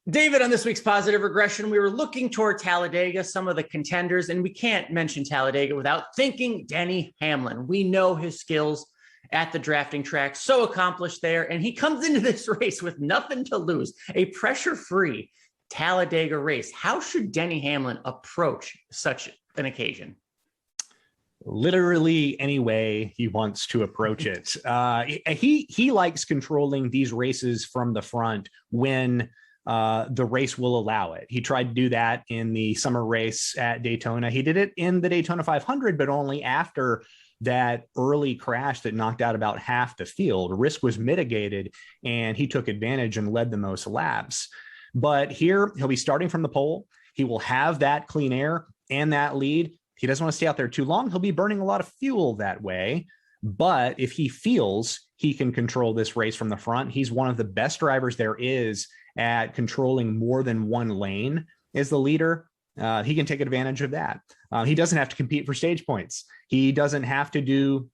David, on this week's Positive Regression, we were looking toward Talladega, some of the contenders, and we can't mention Talladega without thinking Denny Hamlin. We know his skills at the drafting track, so accomplished there, and he comes into this race with nothing to lose, a pressure-free Talladega race. How should Denny Hamlin approach such an occasion? Literally any way he wants to approach it. He likes controlling these races from the front when the race will allow it. He tried to do that in the summer race at Daytona. He did it in the Daytona 500, but only after that early crash that knocked out about half the field. Risk was mitigated, and he took advantage and led the most laps. But here, he'll be starting from the pole. He will have that clean air and that lead. He doesn't want to stay out there too long. He'll be burning a lot of fuel that way. But if he feels he can control this race from the front, he's one of the best drivers there is at controlling more than one lane as the leader. He can take advantage of that. He doesn't have to compete for stage points. He doesn't have to do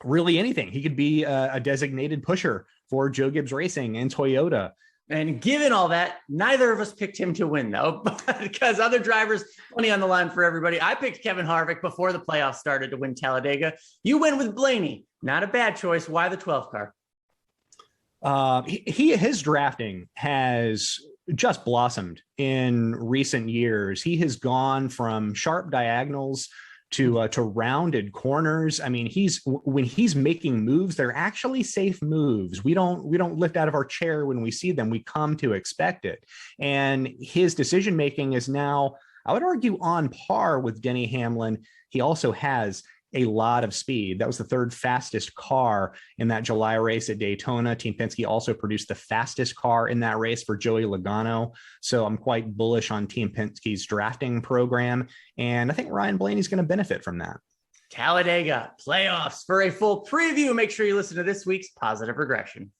really anything. He could be a designated pusher for Joe Gibbs Racing and Toyota. And given all that, neither of us picked him to win, though, because other drivers, plenty on the line for everybody. I picked Kevin Harvick before the playoffs started to win Talladega. You went with Blaney. Not a bad choice. Why the 12 car? His drafting has just blossomed in recent years. He has gone from sharp diagonals to rounded corners. I mean, when he's making moves, they're actually safe moves. We don't lift out of our chair when we see them. We come to expect it. And his decision making is now, I would argue, on par with Denny Hamlin. He also has a lot of speed. That was the third fastest car in that July race at Daytona. Team Penske also produced the fastest car in that race for Joey Logano. So I'm quite bullish on Team Penske's drafting program. And I think Ryan Blaney's going to benefit from that. Talladega playoffs. For a full preview, make sure you listen to this week's Positive Regression.